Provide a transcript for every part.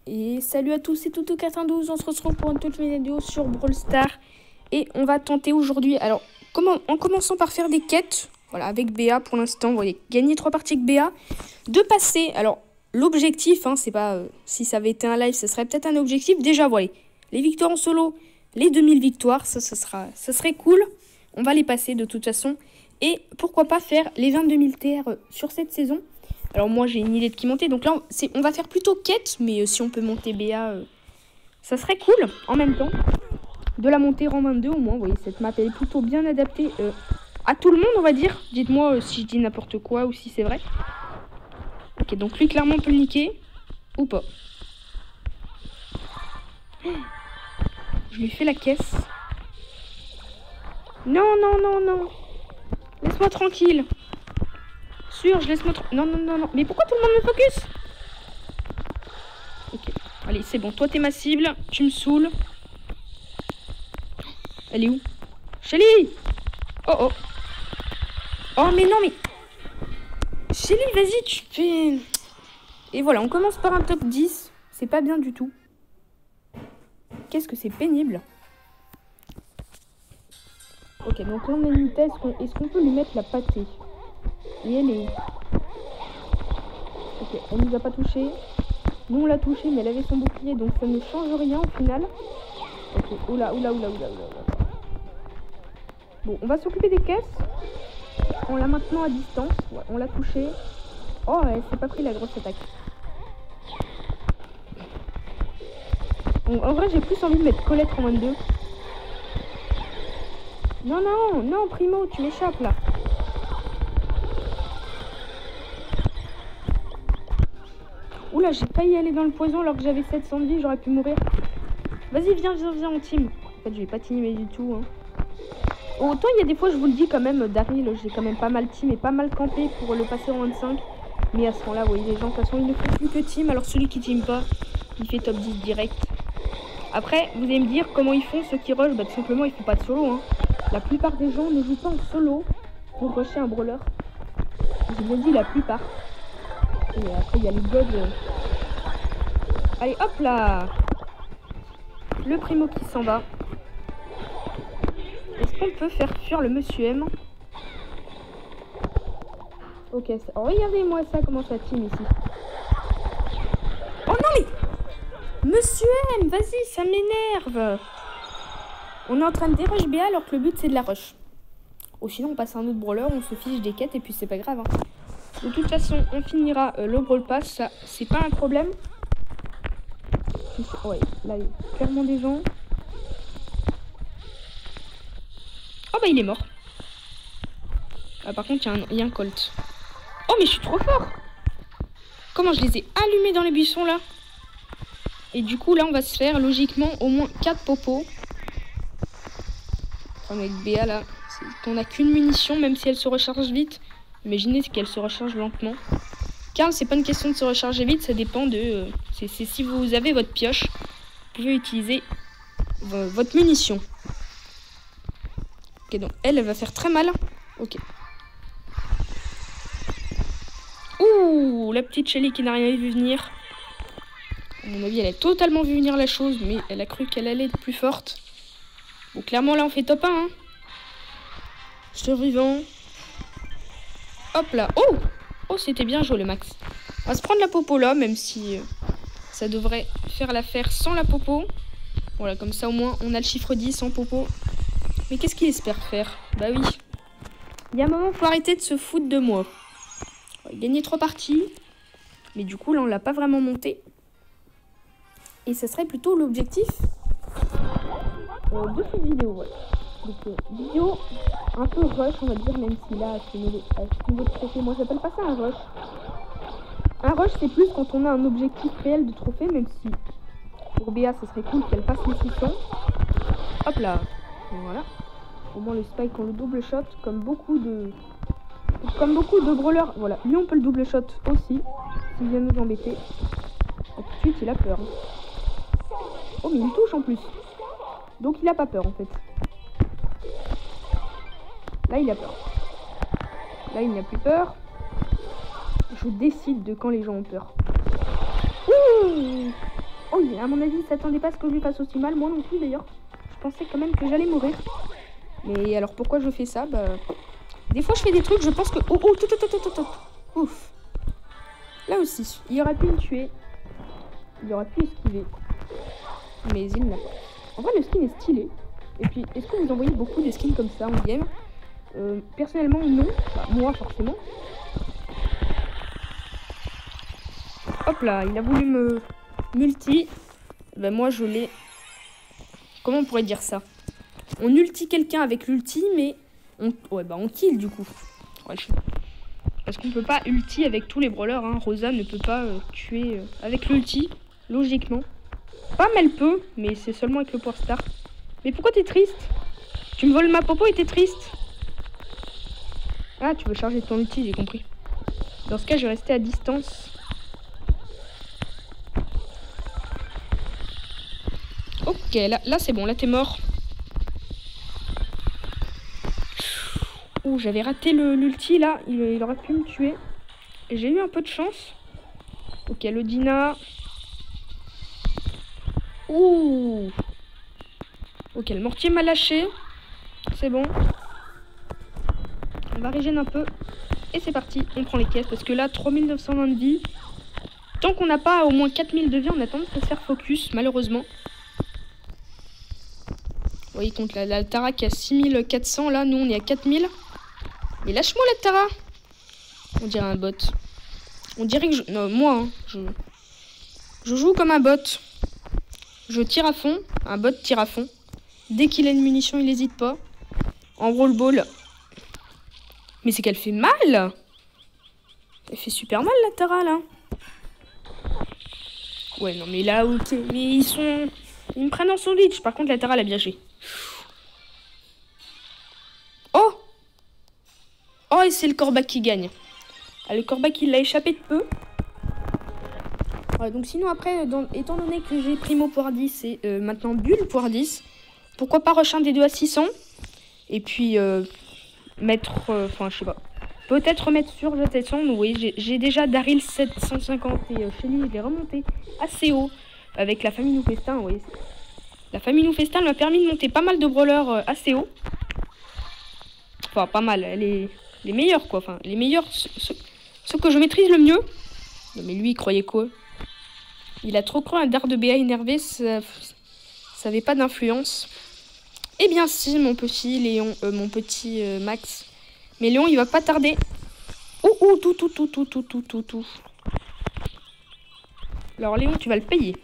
Et salut à tous, c'est Toutou92, on se retrouve pour une toute nouvelle vidéo sur Brawl Stars. Et on va tenter aujourd'hui, alors en commençant par faire des quêtes, voilà, avec BA pour l'instant, vous voyez, gagner 3 parties avec BA, de passer, alors l'objectif, hein, c'est pas, si ça avait été un live, ce serait peut-être un objectif, déjà, voilà, les victoires en solo, les 2000 victoires, ça serait cool, on va les passer de toute façon. Et pourquoi pas faire les 22 000 TR sur cette saison. Alors moi j'ai une idée de qui monter. Donc là on va faire plutôt quête. Mais si on peut monter BA, ça serait cool en même temps. De la monter rang 22 au moins. Vous voyez cette map elle est plutôt bien adaptée à tout le monde on va dire. Dites-moi si je dis n'importe quoi ou si c'est vrai. Ok donc lui clairement on peut le niquer. Ou pas. Je lui fais la caisse. Non non non non. Laisse-moi tranquille. Sûr, je laisse moi... Non, non, non, non. Mais pourquoi tout le monde me focus? Ok. Allez, c'est bon. Toi, t'es ma cible. Tu me saoules. Elle est où? Shelly! Oh, oh. Oh, mais non, mais... Shelly, vas-y, tu fais... Et voilà, on commence par un top 10. C'est pas bien du tout. Qu'est-ce que c'est pénible. Ok, donc là, on a une vitesse. Est-ce qu'on peut lui mettre la pâtée? Et elle est... Ok, elle nous a pas touché. Nous on l'a touché mais elle avait son bouclier donc ça ne change rien au final. Ok, oula, oula, oula, oula, oula. Bon, on va s'occuper des caisses. On l'a maintenant à distance. Ouais, on l'a touché. Oh, elle s'est pas pris la grosse attaque. Bon, en vrai j'ai plus envie de mettre Colette en 22. Non, non, non, Primo, tu m'échappes là. Oula, j'ai failli aller dans le poison alors que j'avais 700 de vie, j'aurais pu mourir. Vas-y, viens, viens, viens en team. En fait, je vais pas teamer du tout. Hein. Autant, il y a des fois, je vous le dis quand même, Daryl, j'ai quand même pas mal team et pas mal campé pour le passer en 25. Mais à ce moment-là, vous voyez, les gens, de toute façon, ils ne font plus que team. Alors, celui qui team pas, il fait top 10 direct. Après, vous allez me dire comment ils font, ceux qui rush. Bah, tout simplement, ils font pas de solo. Hein. La plupart des gens ne jouent pas en solo pour rusher un brawler. J'ai bien dit la plupart. Et après, il y a les gods. Allez, hop là! Le Primo qui s'en va. Est-ce qu'on peut faire fuir le Monsieur M? Ok, oh, regardez-moi ça, comment ça team ici. Oh non mais Monsieur M, vas-y, ça m'énerve. On est en train de dérush BA alors que le but c'est de la rush. Ou sinon on passe à un autre brawler, on se fiche des quêtes et puis c'est pas grave. Hein. De toute façon, on finira le Brawl Pass, ça c'est pas un problème. Ouais, là il y a clairement des gens. Oh bah il est mort. Ah, par contre il y a un Colt. Oh mais je suis trop fort. Comment je les ai allumés dans les buissons là. Et du coup là on va se faire logiquement au moins 4 popos. Enfin, avec BA là, on n'a qu'une munition même si elle se recharge vite. Imaginez qu'elle se recharge lentement. Car c'est pas une question de se recharger vite, ça dépend de... c'est si vous avez votre pioche, vous pouvez utiliser votre munition. Ok, donc elle va faire très mal. Ok. Ouh, la petite Shelly qui n'a rien vu venir. À mon avis, elle a totalement vu venir la chose, mais elle a cru qu'elle allait être plus forte. Bon, clairement, là, on fait top 1. Hein. Survivant. Hop là. Oh! Oh, c'était bien joué, le max. On va se prendre la popo là, même si ça devrait faire l'affaire sans la popo. Voilà, comme ça, au moins, on a le chiffre 10 en popo. Mais qu'est-ce qu'il espère faire? Bah oui. Il y a un moment, il faut arrêter de se foutre de moi. On va gagner 3 parties. Mais du coup, là, on l'a pas vraiment monté. Et ce serait plutôt l'objectif de cette vidéo. Ouais. Donc, vidéo un peu rush, on va dire, même si là, à ce niveau de trophée, moi, j'appelle pas ça un rush. Un rush, c'est plus quand on a un objectif réel de trophée, même si pour BA, ce serait cool qu'elle passe les 600. Hop là. Voilà. Au moins, le spike, on le double shot, comme beaucoup de brawlers. Voilà, lui, on peut le double shot aussi, s'il vient nous embêter. Et tout de suite, il a peur. Oh, mais il touche en plus. Donc, il a pas peur, en fait. Là, il a peur. Là, il n'a plus peur. Je décide de quand les gens ont peur. Ouh! à mon avis, il s'attendait pas à ce que je lui fasse aussi mal. Moi non plus d'ailleurs. Je pensais quand même que j'allais mourir. Mais alors pourquoi je fais ça? Bah, des fois je fais des trucs, je pense que... Oh, oh, ouf. Là aussi, il aurait pu me tuer. Il aurait pu esquiver. Mais il n'a pas. En vrai, le skin est stylé. Et puis, est-ce que vous envoyez beaucoup de skins comme ça en game? Personnellement, non. Bah, moi, forcément. Hop là, il a voulu me multi. Ben moi, je l'ai... Comment on pourrait dire ça? On ulti quelqu'un avec l'ulti, mais... Ouais, bah on kill, du coup. Ouais, Parce qu'on peut pas ulti avec tous les brawlers. Hein. Rosa ne peut pas tuer avec l'ulti, logiquement. Pas mal peut, mais c'est seulement avec le Power Star. Mais pourquoi t'es triste? Tu me voles ma popo et t'es triste? Ah, tu veux charger ton ulti, j'ai compris. Dans ce cas, je vais rester à distance. Ok, là c'est bon, là t'es mort. Ouh, j'avais raté l'ulti, là. Il aurait pu me tuer. Et j'ai eu un peu de chance. Ok, le Dina. Ouh. Ok, le mortier m'a lâché. C'est bon. On va régénérer un peu. Et c'est parti, on prend les caisses. Parce que là, 3920 de vie. Tant qu'on n'a pas au moins 4000 de vie, on a tendance à se faire focus, malheureusement. Vous voyez, contre la Tara qui a 6400. Là, nous, on est à 4000. Mais lâche-moi la Tara. On dirait un bot. On dirait que je... Non, moi, hein, je joue comme un bot. Je tire à fond. Un bot tire à fond. Dès qu'il a une munition, il n'hésite pas. En roll ball. Mais c'est qu'elle fait mal. Elle fait super mal, la Tara, là. Ouais, non, mais là, ok. Mais ils sont... Ils me prennent en sandwich. Par contre, la Tara, elle a bien joué. Oh! Oh, et c'est le Corbac qui gagne. Ah, le Corbac, il l'a échappé de peu. Voilà, donc sinon, après, étant donné que j'ai Primo Power 10 et maintenant Bulle Power 10, pourquoi pas rush un des deux à 600? Et puis, mettre... Enfin, je sais pas. Peut-être remettre sur Jet 700. Vous voyez, j'ai déjà Daryl 750 et Shelly, je l'ai remonté assez haut avec la famille Noufestin. Vous voyez, la famille Noufestin m'a permis de monter pas mal de brawlers assez haut. Enfin, pas mal. Elle est les meilleurs, quoi. Enfin, les meilleurs, ceux que je maîtrise le mieux. Non, mais lui, il croyait quoi? Il a trop cru un dard de BA énervé. Ça avait pas d'influence. Eh bien, si, mon petit Léon, mon petit Max. Mais Léon, il va pas tarder. Oh, tout. Alors, Léon, tu vas le payer.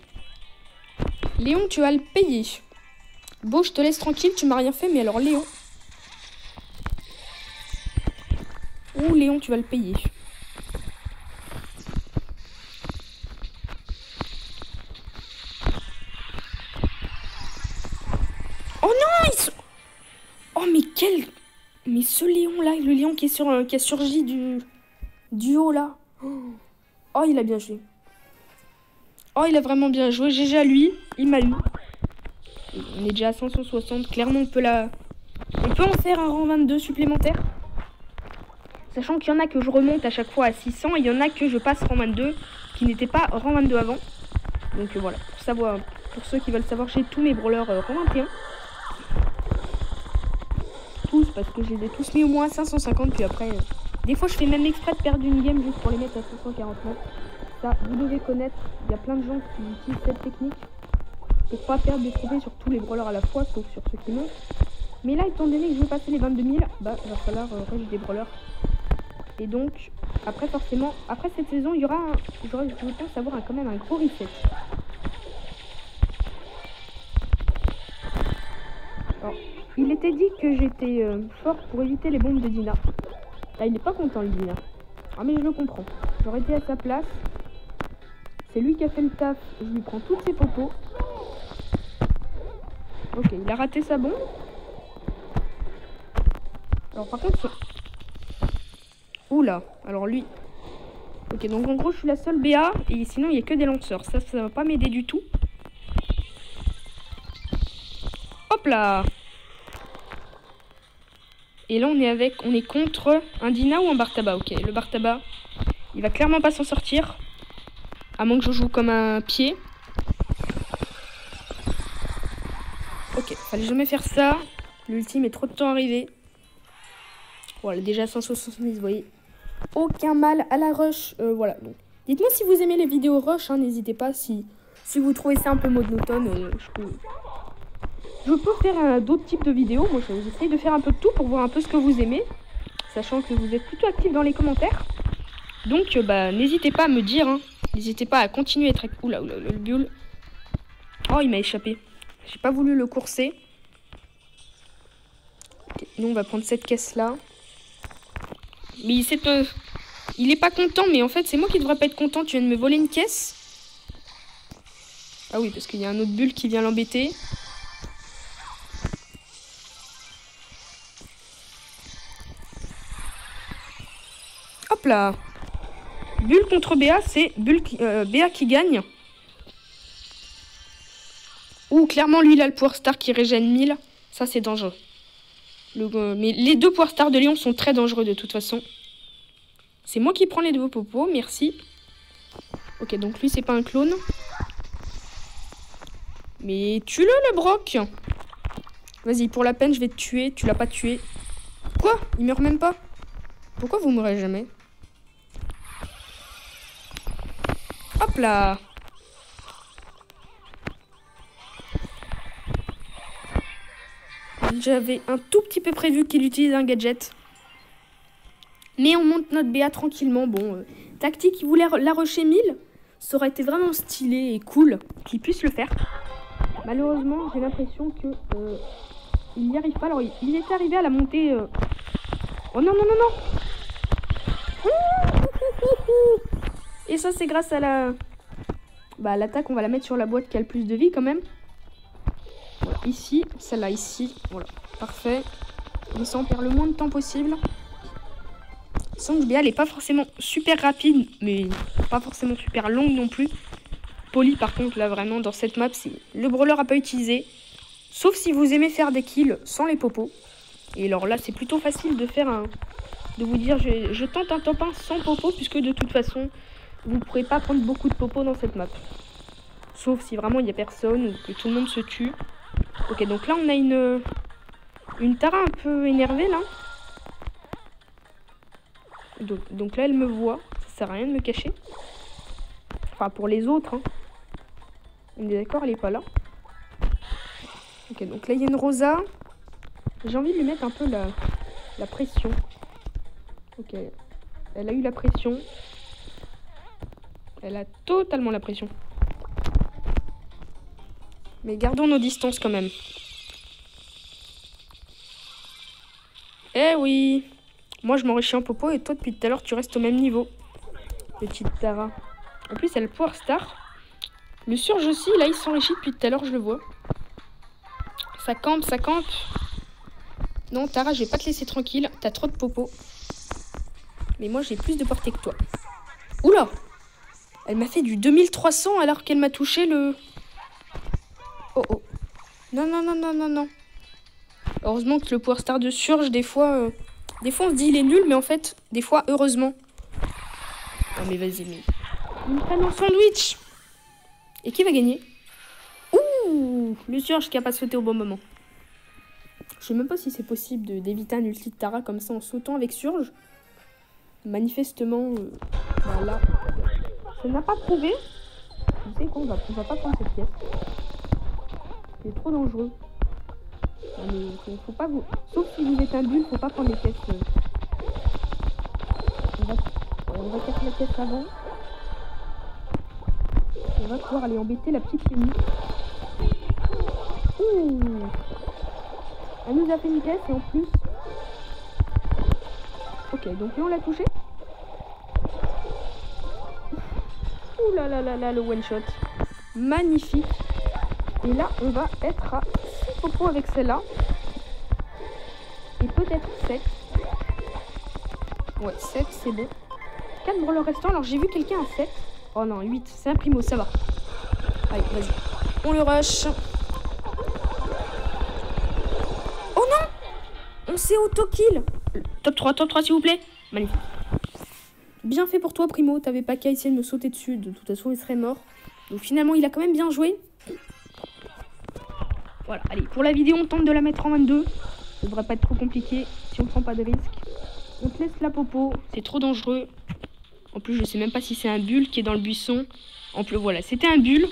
Léon, tu vas le payer. Beau, je te laisse tranquille, tu m'as rien fait, mais alors, Léon. Oh, Léon, tu vas le payer. Oh non, ils sont... Oh, mais quel... Mais ce Léon-là, le Léon qui a surgi du haut, là. Oh, il a bien joué. Oh, il a vraiment bien joué. GG à lui. Il m'a eu. On est déjà à 560. Clairement, on peut en faire un rang 22 supplémentaire. Sachant qu'il y en a que je remonte à chaque fois à 600. Et il y en a que je passe rang 22. Qui n'étaient pas rang 22 avant. Donc voilà. Pour ceux qui veulent savoir, j'ai tous mes brawlers rang 21. Tous, parce que je les ai tous mis au moins à 550. Puis après, des fois, je fais même exprès de perdre une game juste pour les mettre à 549. Ça, vous devez connaître, il y a plein de gens qui utilisent cette technique pour pas perdre des trophées sur tous les brawlers à la fois, sauf sur ceux qui montent. Mais là, étant donné que je veux passer les 22 000, bah, il va falloir rush des brawlers. Et donc, après, forcément, après cette saison, il y aura je pense avoir quand même un gros reset. Alors, il était dit que j'étais fort pour éviter les bombes de Dina. Là, il n'est pas content, le Dina. Ah, mais je le comprends. J'aurais été à sa place. C'est lui qui a fait le taf. Je lui prends toutes ses popos. Ok, il a raté sa bombe. Alors par contre... Oula, alors lui... Ok, donc en gros, je suis la seule BA. Et sinon, il n'y a que des lanceurs. Ça va pas m'aider du tout. Hop là. Et là, on est contre un Dina ou un Bartaba. Ok, le Bartaba, il va clairement pas s'en sortir. À moins que je joue comme un pied. Fallait jamais faire ça. L'ultime est trop de temps arrivé. Voilà, déjà 170, vous voyez. Aucun mal à la rush. Voilà, donc. Dites-moi si vous aimez les vidéos rush, hein, n'hésitez pas. Si vous trouvez ça un peu monotone, je peux faire d'autres types de vidéos. Moi, j'essaye de faire un peu de tout pour voir un peu ce que vous aimez. Sachant que vous êtes plutôt actifs dans les commentaires. Donc, n'hésitez pas à me dire. Hein. N'hésitez pas à continuer à être... Oula, le bulle. Oh, il m'a échappé. J'ai pas voulu le courser. Okay, nous, on va prendre cette caisse-là. Mais il est pas content, mais en fait, c'est moi qui devrais pas être content. Tu viens de me voler une caisse. Ah oui, parce qu'il y a un autre bulle qui vient l'embêter. Hop là. Bulle contre BA, c'est BA qui gagne. Ouh, clairement, lui, il a le Power Star qui régène 1000. Ça, c'est dangereux. Mais les deux Power Stars de Léon sont très dangereux de toute façon. C'est moi qui prends les deux popos, merci. Ok, donc lui, c'est pas un clone. Mais tue-le, le Brock. Vas-y, pour la peine, je vais te tuer. Tu l'as pas tué. Quoi? Il meurt même pas? Pourquoi vous mourrez jamais? Hop là. J'avais un tout petit peu prévu qu'il utilise un gadget. Mais on monte notre BA tranquillement. Bon, tactique, il voulait la rusher 1000. Ça aurait été vraiment stylé et cool qu'il puisse le faire. Malheureusement, j'ai l'impression que il n'y arrive pas. Alors, il est arrivé à la montée... Oh non, non, non, non. Et ça, c'est grâce à la... l'attaque, on va la mettre sur la boîte qui a le plus de vie quand même. Voilà, ici, celle-là, ici. Voilà, parfait. Comme ça, on perd le moins de temps possible. Sans que BA, elle n'est pas forcément super rapide, mais pas forcément super longue non plus. Poly, par contre, là, vraiment, dans cette map, c'est le brawler à pas utiliser. Sauf si vous aimez faire des kills sans les popos. Et alors là, c'est plutôt facile de faire de vous dire, je tente un top 1 sans popo, puisque de toute façon, vous ne pourrez pas prendre beaucoup de popos dans cette map. Sauf si vraiment il n'y a personne ou que tout le monde se tue. Ok, donc là, on a une Tara un peu énervée, là. Donc là, elle me voit. Ça sert à rien de me cacher. Enfin, pour les autres. Hein. On est d'accord, elle est pas là. Ok, donc là, il y a une Rosa. J'ai envie de lui mettre un peu la pression. Ok. Elle a eu la pression. Elle a totalement la pression. Mais gardons nos distances quand même. Eh oui. Moi, je m'enrichis en popo et toi, depuis tout à l'heure, tu restes au même niveau. Petite Tara. En plus, elle a le Power Star. Le Surge aussi, là, il s'enrichit depuis tout à l'heure, je le vois. Ça campe, ça campe. Non, Tara, je vais pas te laisser tranquille. T'as trop de popo. Mais moi, j'ai plus de portée que toi. Oula! Elle m'a fait du 2300 alors qu'elle m'a touché le... Oh, oh. Non, non, non, non, non, non. Heureusement que le Power Star de Surge, des fois... Des fois, on se dit il est nul, mais en fait, des fois, heureusement. Non, mais vas-y, mais... Il me prenne en sandwich. Et qui va gagner? Ouh, le Surge qui a pas sauté au bon moment. Je sais même pas si c'est possible d'éviter un ulti de Tara comme ça en sautant avec Surge. Manifestement, voilà. Ça n'a pas prouvé. Vous savez quoi, on va pas prendre cette pièce. C'est trop dangereux. Non, mais faut pas vous... Sauf si vous êtes un bulle, faut pas prendre les pièces. On va casser la pièce avant. On va pouvoir aller embêter la petite Lénie. Ouh. Elle nous a fait une caisse et en plus... Ok, donc là on l'a touché. Ouh là là là là, le one shot. Magnifique. Et là, on va être à 6 popos avec celle-là. Et peut-être 7. Ouais, 7, c'est bon. 4 brawlers restants. Alors, j'ai vu quelqu'un à 7. Oh non, 8. C'est un primo, ça va. Allez, vas-y. On le rush. Oh non! On s'est auto-kill. Top 3, s'il vous plaît. Magnifique. Bien fait pour toi, primo. T'avais pas qu'à essayer de me sauter dessus. De toute façon, il serait mort. Donc, finalement, il a quand même bien joué. Voilà, allez, pour la vidéo, on tente de la mettre en 22. Ça devrait pas être trop compliqué si on prend pas de risque. On te laisse la popo, c'est trop dangereux. En plus, je sais même pas si c'est un bulle qui est dans le buisson. En plus, voilà, c'était un bulle.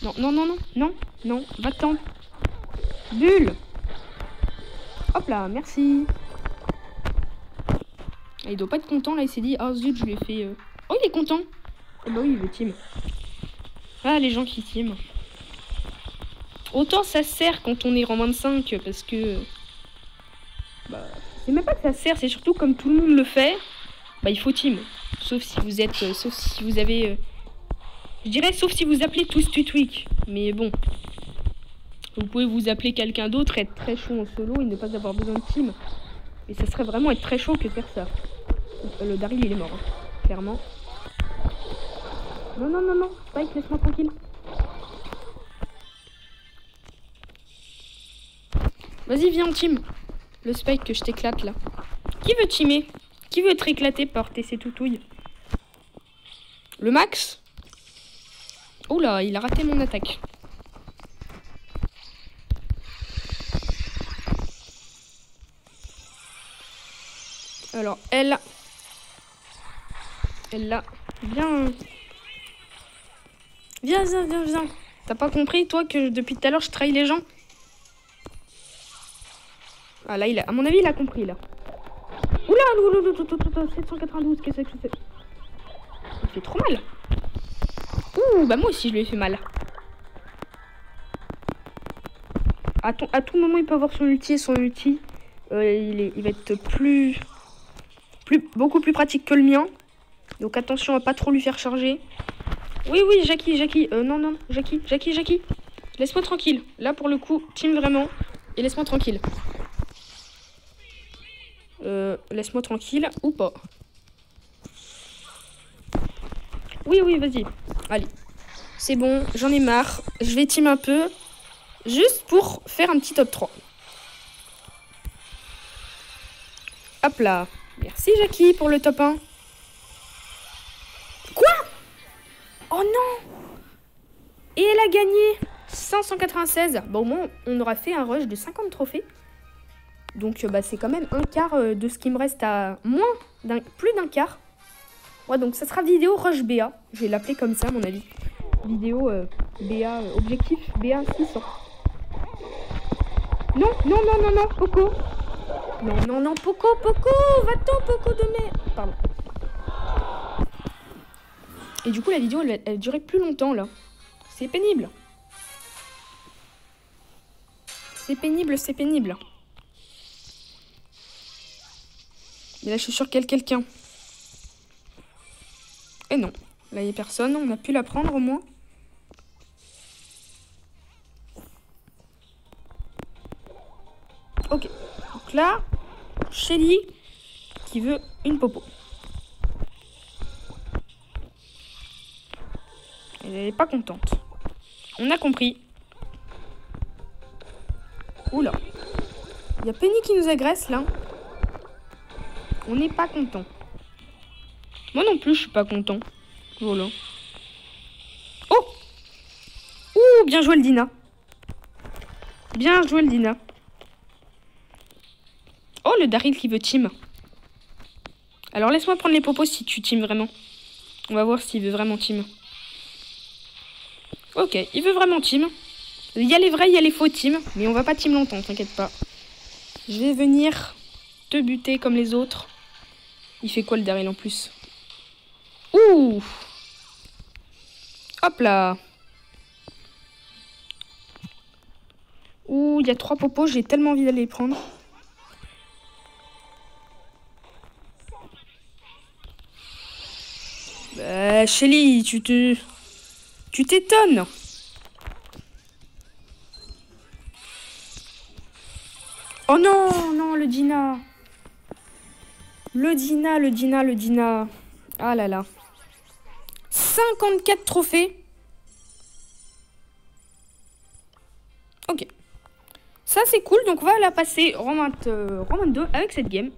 Non, non, non, non, non, non, va-t'en. Bulle. Hop là, merci. Ah, il doit pas être content, là, il s'est dit, oh zut, je lui ai fait... Oh, il est content. Oh bah oui, il veut team. Ah, les gens qui team. Autant ça sert quand on est rang 25, parce que... Bah, c'est même pas que ça sert, c'est surtout comme tout le monde le fait, bah il faut team. Sauf si vous êtes... sauf si vous avez... je dirais sauf si vous appelez tous Tutwick. Mais bon. Vous pouvez vous appeler quelqu'un d'autre, être très chaud en solo et ne pas avoir besoin de team. Et ça serait vraiment être très chaud que de faire ça. Le Daryl il est mort, hein, clairement. Non, non, non, non, Spike, laisse-moi tranquille. Vas-y, viens en team. Le Spike que je t'éclate là. Qui veut teamer? Qui veut être éclaté par TC Toutouille? Le Max? Oula, il a raté mon attaque. Alors, elle là. Viens. Viens, viens, viens, viens. T'as pas compris, toi, que depuis tout à l'heure, je trahis les gens? Ah, là, à mon avis, il a compris, là. Oula, 792, qu'est-ce que c'est? Il fait trop mal. Ouh, bah moi aussi, je lui ai fait mal. À tout moment, il peut avoir son ulti et son ulti. Il va être beaucoup plus pratique que le mien. Donc attention à pas trop lui faire charger. Oui, oui, Jackie. Non, non, Jackie. Laisse-moi tranquille. Là, pour le coup, team vraiment. Et laisse-moi tranquille. Laisse-moi tranquille ou pas. Oui, oui, vas-y. Allez. C'est bon, j'en ai marre. Je vais team un peu. Juste pour faire un petit top 3. Hop là. Merci Jackie pour le top 1. Quoi? Oh non! Et elle a gagné 596. Bon, au moins, on aura fait un rush de 50 trophées. Donc, bah, c'est quand même un quart de ce qui me reste à plus d'un quart. Ouais, donc ça sera vidéo rush BA. Je vais l'appeler comme ça, à mon avis. Vidéo BA, objectif BA 600. Non, non, non, non, non, Poco. Non, non, non, Poco, va-t'en, Poco de merde. Pardon. Et du coup, la vidéo, elle durait plus longtemps, là. C'est pénible. C'est pénible, c'est pénible. Mais là, je suis sûre qu'il y a quelqu'un. Et non. Là, il n'y a personne. On a pu la prendre, au moins. Ok. Donc là, Shelly qui veut une popo. Elle n'est pas contente. On a compris. Oula. Il y a Penny qui nous agresse là. On n'est pas content. Moi non plus, je suis pas content. Voilà. Oh! Ouh, bien joué le Dina. Bien joué le Dina. Oh, le Daryl qui veut team. Alors laisse-moi prendre les popos si tu team vraiment. On va voir s'il veut vraiment team. Ok, il veut vraiment team. Il y a les vrais, il y a les faux team. Mais on va pas team longtemps, t'inquiète pas. Je vais venir te buter comme les autres. Il fait quoi le Daryl en plus? Ouh! Hop là! Ouh, il y a 3 popos, j'ai tellement envie d'aller les prendre. Bah, Shelly, tu t'étonnes. Oh non, non, le Dina. Le Dina. Ah là là. 54 trophées. Ok. Ça, c'est cool. Donc, on va la passer rang 22 avec cette game.